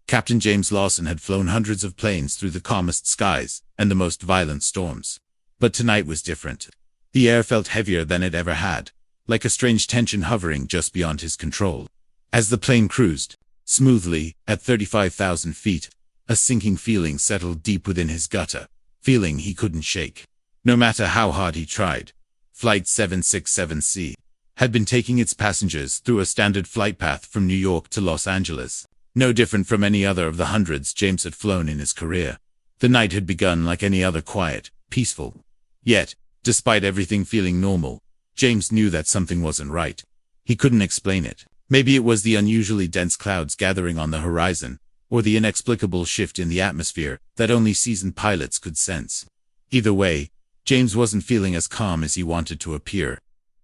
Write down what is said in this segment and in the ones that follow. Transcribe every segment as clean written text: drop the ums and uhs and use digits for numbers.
Captain James Lawson had flown hundreds of planes through the calmest skies and the most violent storms. But tonight was different. The air felt heavier than it ever had, like a strange tension hovering just beyond his control. As the plane cruised smoothly at 35,000 feet, a sinking feeling settled deep within his gut, a feeling he couldn't shake, no matter how hard he tried. Flight 767C had been taking its passengers through a standard flight path from New York to Los Angeles, no different from any other of the hundreds James had flown in his career. The night had begun like any other, quiet, peaceful. Yet, despite everything feeling normal, James knew that something wasn't right. He couldn't explain it. Maybe it was the unusually dense clouds gathering on the horizon, or the inexplicable shift in the atmosphere that only seasoned pilots could sense. Either way, James wasn't feeling as calm as he wanted to appear.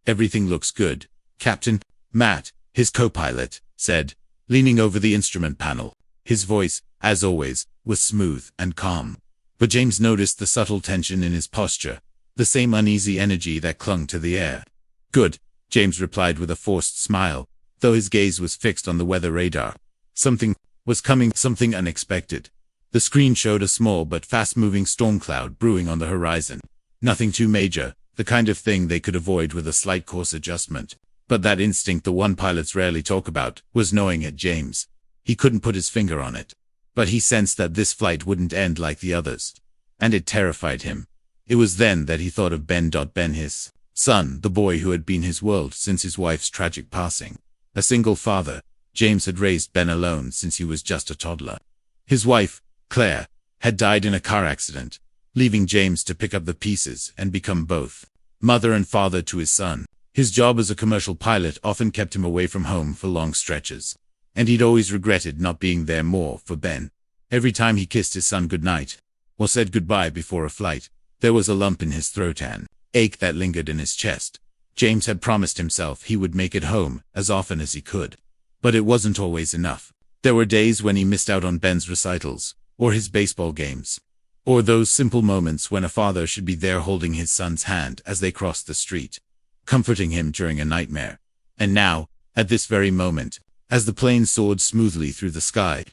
"Everything looks good, Captain," Matt, his co-pilot, said, leaning over the instrument panel. His voice, as always, was smooth and calm. But James noticed the subtle tension in his posture, the same uneasy energy that clung to the air. "Good," James replied with a forced smile, though his gaze was fixed on the weather radar. Something was coming, something unexpected. The screen showed a small but fast-moving storm cloud brewing on the horizon. Nothing too major, the kind of thing they could avoid with a slight course adjustment. But that instinct the one pilots rarely talk about was gnawing at James. He couldn't put his finger on it. But he sensed that this flight wouldn't end like the others. And it terrified him. It was then that he thought of Ben, his son, the boy who had been his world since his wife's tragic passing. A single father, James had raised Ben alone since he was just a toddler. His wife, Claire, had died in a car accident, leaving James to pick up the pieces and become both mother and father to his son. His job as a commercial pilot often kept him away from home for long stretches, and he'd always regretted not being there more for Ben. Every time he kissed his son goodnight, or said goodbye before a flight, there was a lump in his throat and ache that lingered in his chest. James had promised himself he would make it home as often as he could. But it wasn't always enough. There were days when he missed out on Ben's recitals, or his baseball games, or those simple moments when a father should be there holding his son's hand as they crossed the street, comforting him during a nightmare. And now, at this very moment, as the plane soared smoothly through the sky,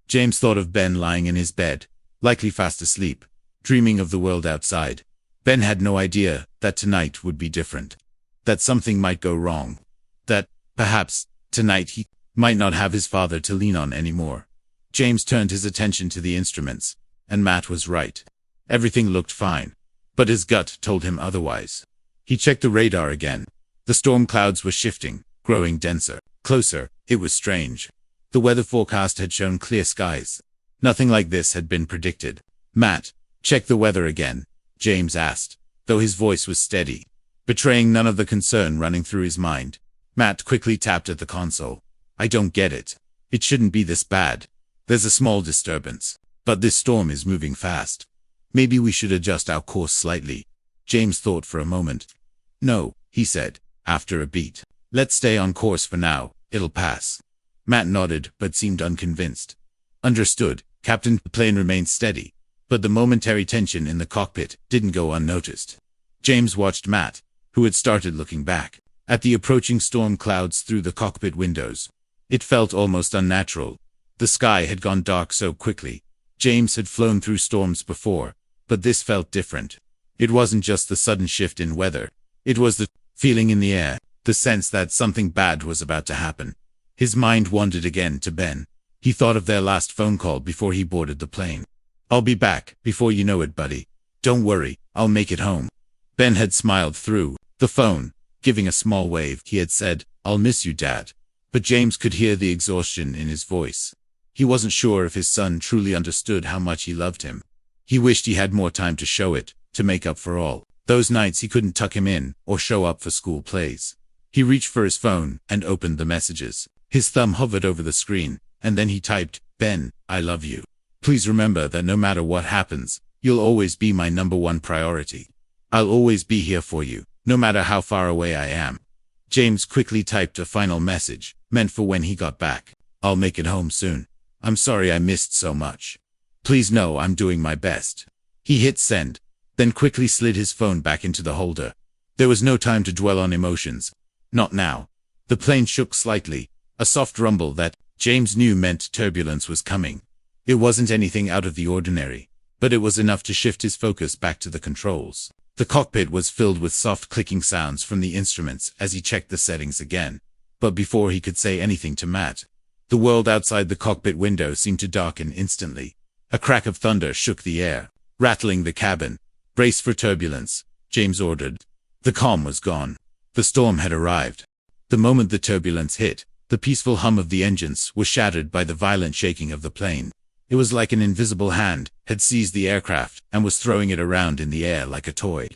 James thought of Ben lying in his bed, likely fast asleep, dreaming of the world outside. Ben had no idea that tonight would be different, that something might go wrong, that, perhaps, tonight he might not have his father to lean on anymore. James turned his attention to the instruments, and Matt was right. Everything looked fine, but his gut told him otherwise. He checked the radar again. The storm clouds were shifting, growing denser, closer. It was strange. The weather forecast had shown clear skies. Nothing like this had been predicted. "Matt, check the weather again," James asked, though his voice was steady, betraying none of the concern running through his mind. Matt quickly tapped at the console. "I don't get it. It shouldn't be this bad. There's a small disturbance, but this storm is moving fast. Maybe we should adjust our course slightly." James thought for a moment. "No," he said, after a beat. "Let's stay on course for now. It'll pass." Matt nodded, but seemed unconvinced. "Understood, Captain." The plane remained steady, but the momentary tension in the cockpit didn't go unnoticed. James watched Matt, who had started looking back at the approaching storm clouds through the cockpit windows. It felt almost unnatural. The sky had gone dark so quickly. James had flown through storms before, but this felt different. It wasn't just the sudden shift in weather. It was the feeling in the air, the sense that something bad was about to happen. His mind wandered again to Ben. He thought of their last phone call before he boarded the plane. "I'll be back before you know it, buddy. Don't worry, I'll make it home." Ben had smiled through the phone, giving a small wave. He had said, "I'll miss you, Dad." But James could hear the exhaustion in his voice. He wasn't sure if his son truly understood how much he loved him. He wished he had more time to show it, to make up for all those nights he couldn't tuck him in or show up for school plays. He reached for his phone and opened the messages. His thumb hovered over the screen, and then he typed, "Ben, I love you. Please remember that no matter what happens, you'll always be my #1 priority. I'll always be here for you, no matter how far away I am." James quickly typed a final message, meant for when he got back. "I'll make it home soon. I'm sorry I missed so much. Please know I'm doing my best." He hit send, then quickly slid his phone back into the holder. There was no time to dwell on emotions. Not now. The plane shook slightly, a soft rumble that James knew meant turbulence was coming. It wasn't anything out of the ordinary, but it was enough to shift his focus back to the controls. The cockpit was filled with soft clicking sounds from the instruments as he checked the settings again. But before he could say anything to Matt, the world outside the cockpit window seemed to darken instantly. A crack of thunder shook the air, rattling the cabin. "Brace for turbulence," James ordered. The calm was gone. The storm had arrived. The moment the turbulence hit, the peaceful hum of the engines was shattered by the violent shaking of the plane. It was like an invisible hand had seized the aircraft and was throwing it around in the air like a toy.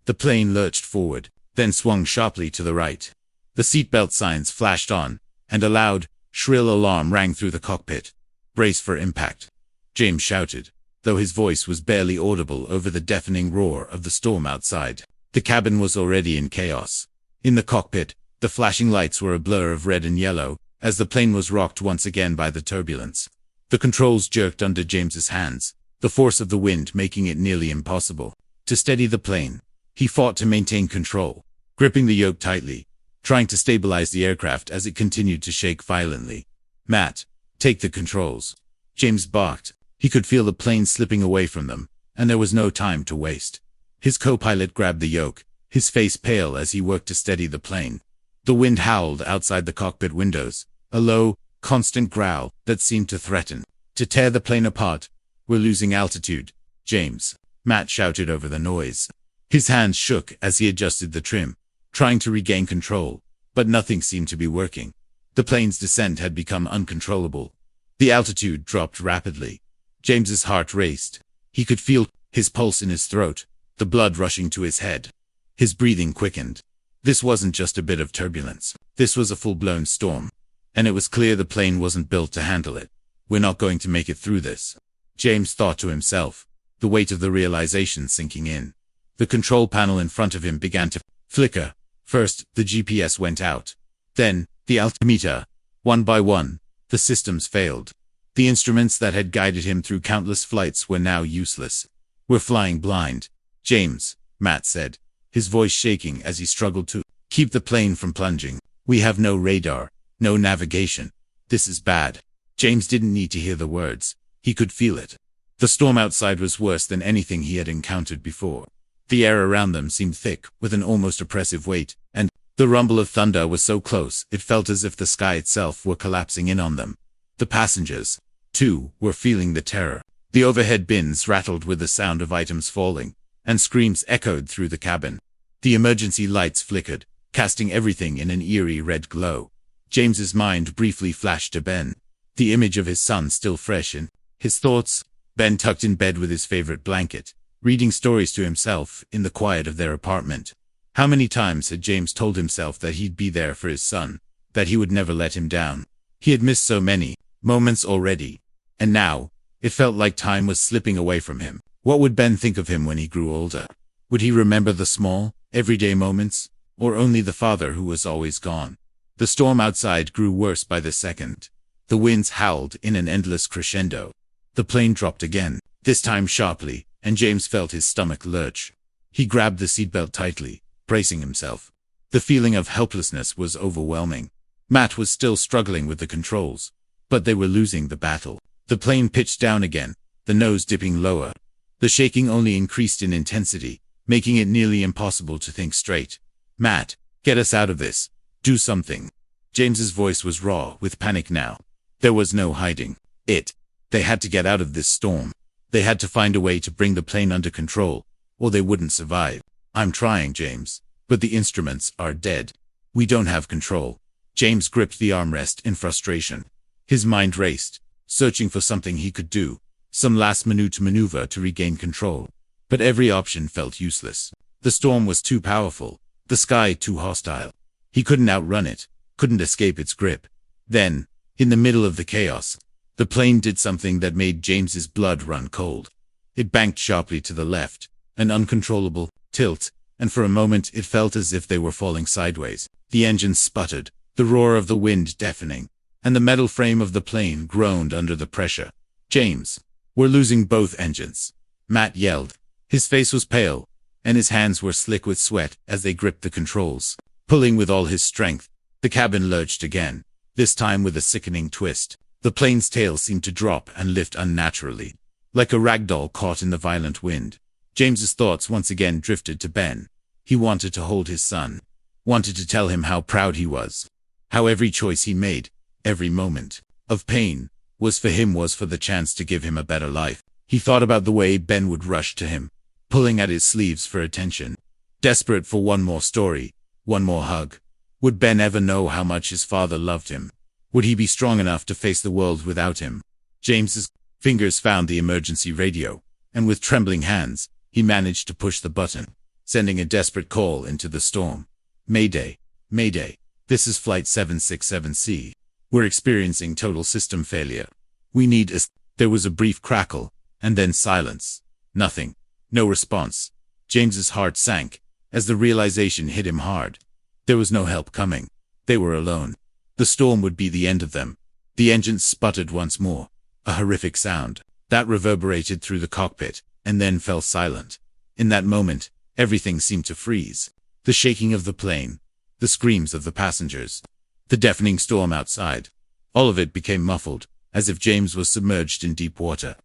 The plane lurched forward, then swung sharply to the right. The seatbelt signs flashed on, and a loud, shrill alarm rang through the cockpit. "Brace for impact," James shouted, though his voice was barely audible over the deafening roar of the storm outside. The cabin was already in chaos. In the cockpit, the flashing lights were a blur of red and yellow, as the plane was rocked once again by the turbulence. The controls jerked under James's hands, the force of the wind making it nearly impossible to steady the plane. He fought to maintain control, gripping the yoke tightly, trying to stabilize the aircraft as it continued to shake violently. "Matt, take the controls," James barked. He could feel the plane slipping away from them, and there was no time to waste. His co-pilot grabbed the yoke, his face pale as he worked to steady the plane. The wind howled outside the cockpit windows, a low, constant growl that seemed to threaten to tear the plane apart. "We're losing altitude, James," Matt shouted over the noise. His hands shook as he adjusted the trim, trying to regain control, but nothing seemed to be working. The plane's descent had become uncontrollable. The altitude dropped rapidly. James's heart raced. He could feel his pulse in his throat, the blood rushing to his head. His breathing quickened. This wasn't just a bit of turbulence. This was a full-blown storm. And it was clear the plane wasn't built to handle it. "We're not going to make it through this," James thought to himself, the weight of the realization sinking in. The control panel in front of him began to flicker. First, the GPS went out. Then, the altimeter. One by one, the systems failed. The instruments that had guided him through countless flights were now useless. "We're flying blind, James," Matt said, his voice shaking as he struggled to keep the plane from plunging. "We have no radar, no navigation. This is bad." James didn't need to hear the words. He could feel it. The storm outside was worse than anything he had encountered before. The air around them seemed thick, with an almost oppressive weight, and the rumble of thunder was so close it felt as if the sky itself were collapsing in on them. The passengers, too, were feeling the terror. The overhead bins rattled with the sound of items falling, and screams echoed through the cabin. The emergency lights flickered, casting everything in an eerie red glow. James's mind briefly flashed to Ben, the image of his son still fresh in his thoughts. Ben tucked in bed with his favorite blanket, reading stories to himself in the quiet of their apartment. How many times had James told himself that he'd be there for his son, that he would never let him down? He had missed so many moments already, and now, it felt like time was slipping away from him. What would Ben think of him when he grew older? Would he remember the small, everyday moments, or only the father who was always gone? The storm outside grew worse by the second. The winds howled in an endless crescendo. The plane dropped again, this time sharply, and James felt his stomach lurch. He grabbed the seatbelt tightly, bracing himself. The feeling of helplessness was overwhelming. Matt was still struggling with the controls, but they were losing the battle. The plane pitched down again, the nose dipping lower. The shaking only increased in intensity, making it nearly impossible to think straight. "Matt, get us out of this. Do something." James's voice was raw with panic now. There was no hiding it. They had to get out of this storm. They had to find a way to bring the plane under control, or they wouldn't survive. "I'm trying, James, but the instruments are dead. We don't have control." James gripped the armrest in frustration. His mind raced, searching for something he could do, some last-minute maneuver to regain control. But every option felt useless. The storm was too powerful, the sky too hostile. He couldn't outrun it, couldn't escape its grip. Then, in the middle of the chaos, the plane did something that made James's blood run cold. It banked sharply to the left, an uncontrollable tilt, and for a moment it felt as if they were falling sideways. The engines sputtered, the roar of the wind deafening, and the metal frame of the plane groaned under the pressure. "James, we're losing both engines," Matt yelled. His face was pale, and his hands were slick with sweat as they gripped the controls. Pulling with all his strength, the cabin lurched again. this time with a sickening twist. The plane's tail seemed to drop and lift unnaturally, like a rag doll caught in the violent wind. James's thoughts once again drifted to Ben. He wanted to hold his son, wanted to tell him how proud he was, how every choice he made, every moment of pain, was for the chance to give him a better life. He thought about the way Ben would rush to him, pulling at his sleeves for attention, desperate for one more story, one more hug. Would Ben ever know how much his father loved him? Would he be strong enough to face the world without him? James's fingers found the emergency radio, and with trembling hands, he managed to push the button, sending a desperate call into the storm. Mayday, Mayday, this is Flight 767C. We're experiencing total system failure. We need a... There was a brief crackle, and then silence. Nothing. No response. James's heart sank, as the realization hit him hard. There was no help coming. They were alone. The storm would be the end of them. The engines sputtered once more, a horrific sound that reverberated through the cockpit, and then fell silent. In that moment, everything seemed to freeze. The shaking of the plane, the screams of the passengers, the deafening storm outside. All of it became muffled, as if James was submerged in deep water.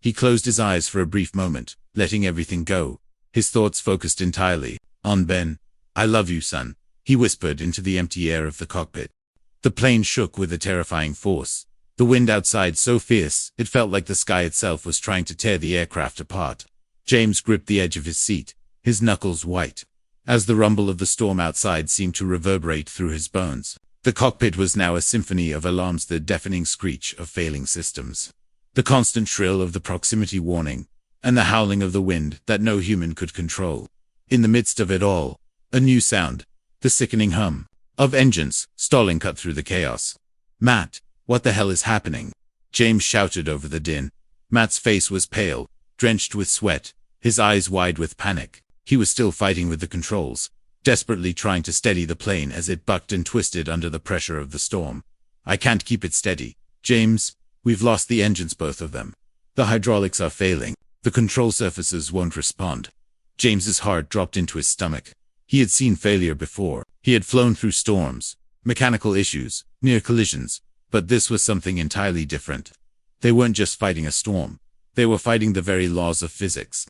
He closed his eyes for a brief moment, letting everything go. His thoughts focused entirely on Ben. "I love you, son," he whispered into the empty air of the cockpit. The plane shook with a terrifying force. The wind outside so fierce, it felt like the sky itself was trying to tear the aircraft apart. James gripped the edge of his seat, his knuckles white, as the rumble of the storm outside seemed to reverberate through his bones. The cockpit was now a symphony of alarms, the deafening screech of failing systems, the constant shrill of the proximity warning, and the howling of the wind that no human could control. In the midst of it all, a new sound, the sickening hum of engines stalling, cut through the chaos. "Matt, what the hell is happening?" James shouted over the din. Matt's face was pale, drenched with sweat, his eyes wide with panic. He was still fighting with the controls, desperately trying to steady the plane as it bucked and twisted under the pressure of the storm. "I can't keep it steady. James, we've lost the engines, both of them. The hydraulics are failing. The control surfaces won't respond." James's heart dropped into his stomach. He had seen failure before. He had flown through storms, mechanical issues, near collisions, but this was something entirely different. They weren't just fighting a storm. They were fighting the very laws of physics.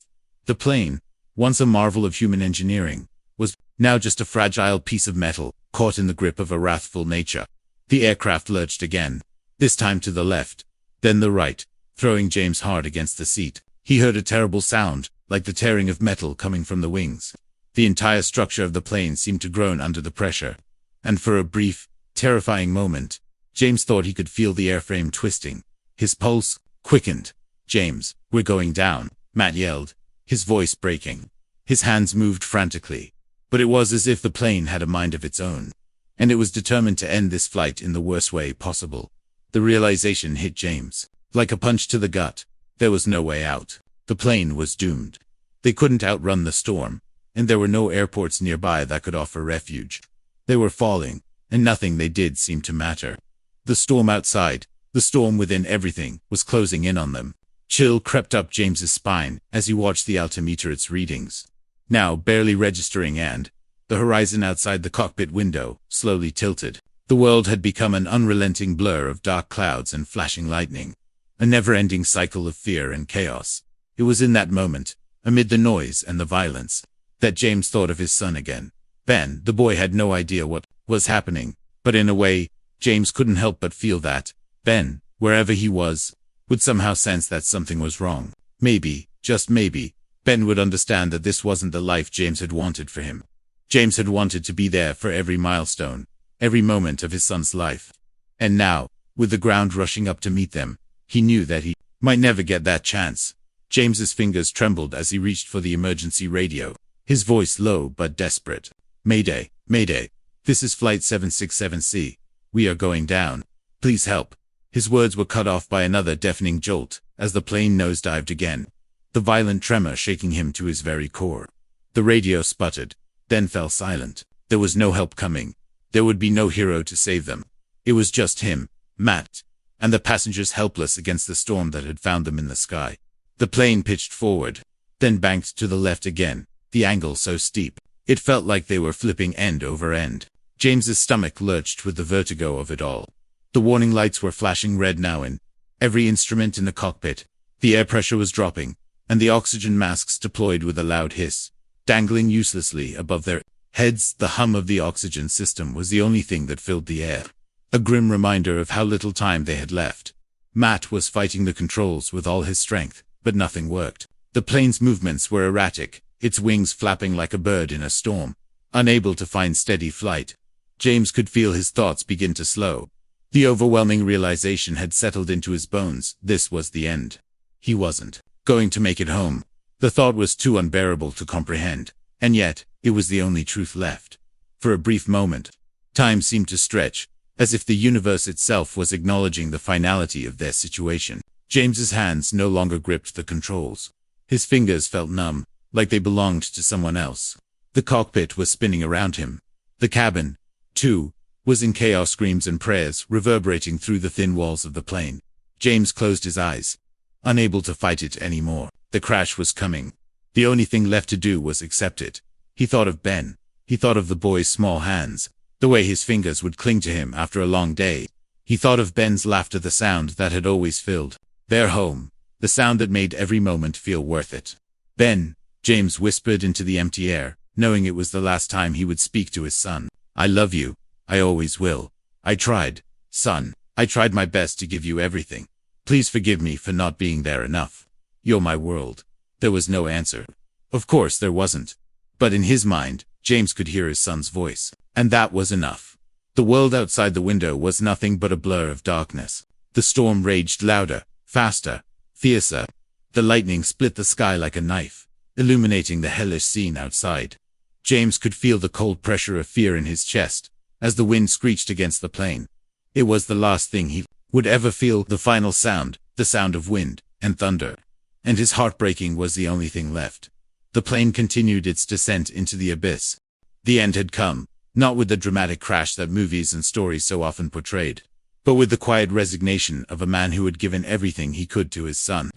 The plane, once a marvel of human engineering, was now just a fragile piece of metal, caught in the grip of a wrathful nature. The aircraft lurched again, this time to the left, then the right, throwing James hard against the seat. He heard a terrible sound, like the tearing of metal coming from the wings. The entire structure of the plane seemed to groan under the pressure, and for a brief, terrifying moment, James thought he could feel the airframe twisting. His pulse quickened. "James, we're going down," Matt yelled, his voice breaking. His hands moved frantically, but it was as if the plane had a mind of its own, and it was determined to end this flight in the worst way possible. The realization hit James like a punch to the gut. There was no way out. The plane was doomed. They couldn't outrun the storm, and there were no airports nearby that could offer refuge. They were falling, and nothing they did seemed to matter. The storm outside, the storm within everything, was closing in on them. Chill crept up James's spine as he watched the altimeter, its readings now barely registering, and the horizon outside the cockpit window slowly tilted. The world had become an unrelenting blur of dark clouds and flashing lightning, a never-ending cycle of fear and chaos. It was in that moment, amid the noise and the violence, that James thought of his son again. Ben, the boy, had no idea what was happening, but in a way, James couldn't help but feel that Ben, wherever he was, would somehow sense that something was wrong. Maybe, just maybe, Ben would understand that this wasn't the life James had wanted for him. James had wanted to be there for every milestone, every moment of his son's life. And now, with the ground rushing up to meet them, he knew that he might never get that chance. James's fingers trembled as he reached for the emergency radio, his voice low but desperate. "Mayday, Mayday. This is Flight 767C. We are going down. Please help." His words were cut off by another deafening jolt as the plane nosedived again, the violent tremor shaking him to his very core. The radio sputtered, then fell silent. There was no help coming. There would be no hero to save them. It was just him, Matt, and the passengers helpless against the storm that had found them in the sky. The plane pitched forward, then banked to the left again, the angle so steep, it felt like they were flipping end over end. James's stomach lurched with the vertigo of it all. The warning lights were flashing red now in every instrument in the cockpit. The air pressure was dropping, and the oxygen masks deployed with a loud hiss, dangling uselessly above their heads. The hum of the oxygen system was the only thing that filled the air, a grim reminder of how little time they had left. Matt was fighting the controls with all his strength, but nothing worked. The plane's movements were erratic, its wings flapping like a bird in a storm, unable to find steady flight. James could feel his thoughts begin to slow. The overwhelming realization had settled into his bones. This was the end. He wasn't going to make it home. The thought was too unbearable to comprehend, and yet, it was the only truth left. For a brief moment, time seemed to stretch, as if the universe itself was acknowledging the finality of their situation. James's hands no longer gripped the controls. His fingers felt numb, like they belonged to someone else. The cockpit was spinning around him. The cabin, too, was in chaos. Screams and prayers reverberating through the thin walls of the plane. James closed his eyes, unable to fight it anymore. The crash was coming. The only thing left to do was accept it. He thought of Ben. He thought of the boy's small hands, the way his fingers would cling to him after a long day. He thought of Ben's laughter, the sound that had always filled their home, the sound that made every moment feel worth it. Ben, James whispered into the empty air, knowing it was the last time he would speak to his son. I love you. I always will. I tried, son. I tried my best to give you everything. Please forgive me for not being there enough. You're my world. There was no answer. Of course there wasn't. But in his mind, James could hear his son's voice. And that was enough. The world outside the window was nothing but a blur of darkness. The storm raged louder, faster, fiercer. The lightning split the sky like a knife, illuminating the hellish scene outside. James could feel the cold pressure of fear in his chest, as the wind screeched against the plane. It was the last thing he would ever feel, the final sound, the sound of wind and thunder. And his heartbreaking was the only thing left. The plane continued its descent into the abyss. The end had come, not with the dramatic crash that movies and stories so often portrayed, but with the quiet resignation of a man who had given everything he could to his son.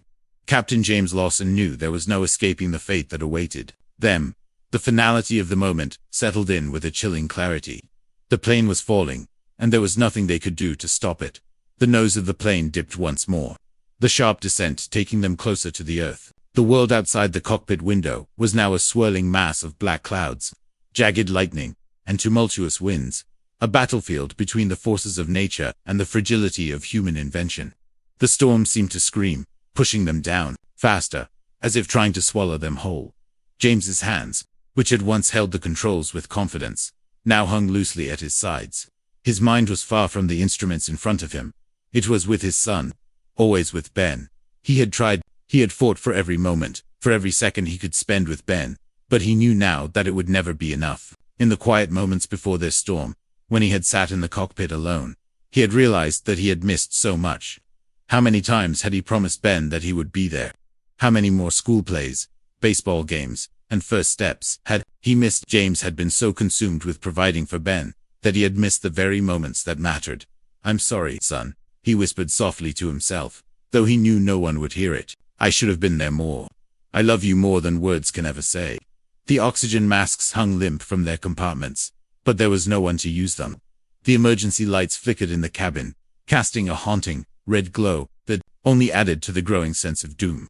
Captain James Lawson knew there was no escaping the fate that awaited them. The finality of the moment settled in with a chilling clarity. The plane was falling, and there was nothing they could do to stop it. The nose of the plane dipped once more, the sharp descent taking them closer to the earth. The world outside the cockpit window was now a swirling mass of black clouds, jagged lightning, and tumultuous winds, a battlefield between the forces of nature and the fragility of human invention. The storm seemed to scream, pushing them down, faster, as if trying to swallow them whole. James's hands, which had once held the controls with confidence, now hung loosely at his sides. His mind was far from the instruments in front of him. It was with his son, always with Ben. He had tried, he had fought for every moment, for every second he could spend with Ben, but he knew now that it would never be enough. In the quiet moments before this storm, when he had sat in the cockpit alone, he had realized that he had missed so much. How many times had he promised Ben that he would be there? How many more school plays, baseball games, and first steps had he missed? James had been so consumed with providing for Ben that he had missed the very moments that mattered. I'm sorry, son, he whispered softly to himself, though he knew no one would hear it. I should have been there more. I love you more than words can ever say. The oxygen masks hung limp from their compartments, but there was no one to use them. The emergency lights flickered in the cabin, casting a haunting, red glow that only added to the growing sense of doom.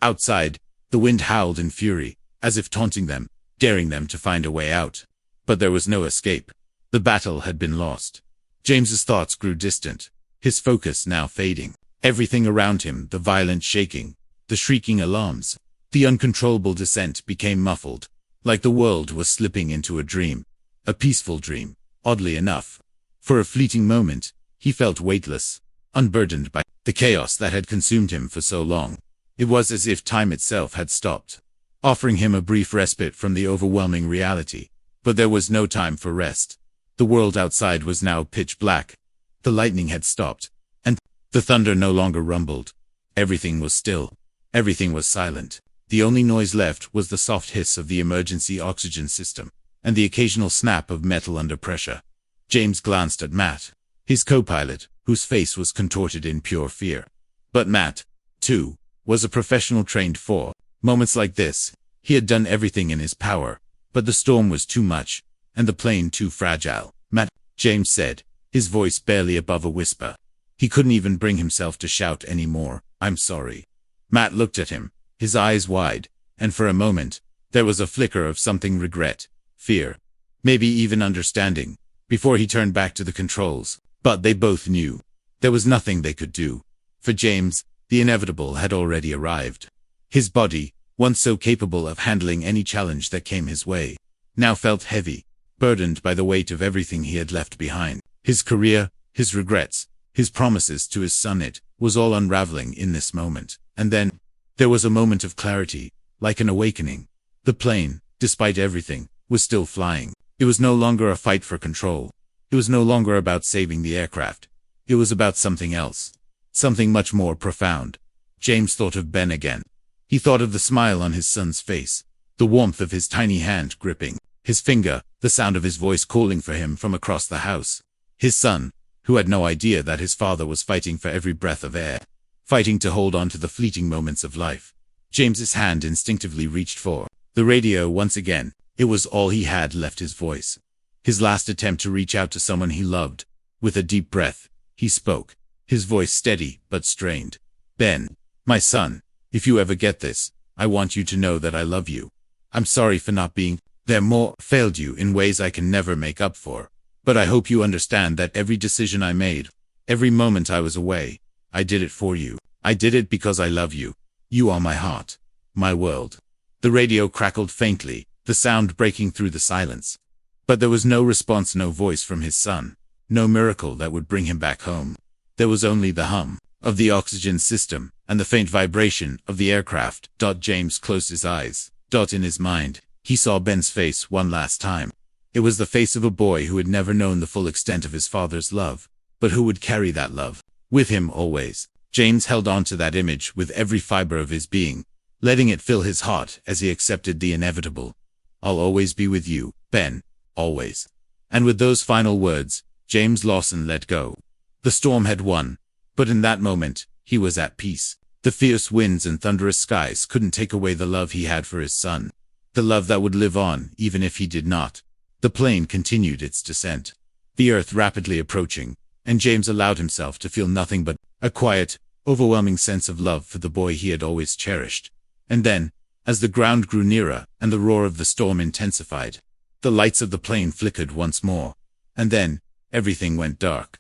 Outside, the wind howled in fury, as if taunting them, daring them to find a way out. But there was no escape. The battle had been lost. James's thoughts grew distant, his focus now fading. Everything around him, the violent shaking, the shrieking alarms, the uncontrollable descent became muffled, like the world was slipping into a dream. A peaceful dream, oddly enough. For a fleeting moment, he felt weightless, unburdened by the chaos that had consumed him for so long. It was as if time itself had stopped, offering him a brief respite from the overwhelming reality. But there was no time for rest. The world outside was now pitch black. The lightning had stopped, and the thunder no longer rumbled. Everything was still. Everything was silent. The only noise left was the soft hiss of the emergency oxygen system, and the occasional snap of metal under pressure. James glanced at Matt, his co-pilot, whose face was contorted in pure fear. But Matt, too, was a professional trained for moments like this. He had done everything in his power, but the storm was too much, and the plane too fragile. Matt, James said, his voice barely above a whisper. He couldn't even bring himself to shout anymore, "I'm sorry." Matt looked at him, his eyes wide, and for a moment, there was a flicker of something: regret, fear, maybe even understanding, before he turned back to the controls. But they both knew there was nothing they could do. For James, the inevitable had already arrived. His body, once so capable of handling any challenge that came his way, now felt heavy, burdened by the weight of everything he had left behind. His career, his regrets, his promises to his son. It was all unraveling in this moment. And then, there was a moment of clarity, like an awakening. The plane, despite everything, was still flying. It was no longer a fight for control. It was no longer about saving the aircraft. It was about something else. Something much more profound. James thought of Ben again. He thought of the smile on his son's face, the warmth of his tiny hand gripping his finger, the sound of his voice calling for him from across the house. His son, who had no idea that his father was fighting for every breath of air, fighting to hold on to the fleeting moments of life. James's hand instinctively reached for the radio once again. It was all he had left: his voice. His last attempt to reach out to someone he loved. With a deep breath, he spoke, his voice steady but strained. "Ben, my son, if you ever get this, I want you to know that I love you. I'm sorry for not being there more, failed you in ways I can never make up for. But I hope you understand that every decision I made, every moment I was away, I did it for you. I did it because I love you. You are my heart, my world." The radio crackled faintly, the sound breaking through the silence. But there was no response, no voice from his son, no miracle that would bring him back home. There was only the hum of the oxygen system and the faint vibration of the aircraft. James closed his eyes. In his mind, he saw Ben's face one last time. It was the face of a boy who had never known the full extent of his father's love, but who would carry that love with him always. James held on to that image with every fiber of his being, letting it fill his heart as he accepted the inevitable. "I'll always be with you, Ben, always." And with those final words, James Lawson let go. The storm had won, but in that moment, he was at peace. The fierce winds and thunderous skies couldn't take away the love he had for his son, the love that would live on even if he did not. The plane continued its descent, the earth rapidly approaching, and James allowed himself to feel nothing but a quiet, overwhelming sense of love for the boy he had always cherished. And then, as the ground grew nearer and the roar of the storm intensified, the lights of the plane flickered once more, and then everything went dark.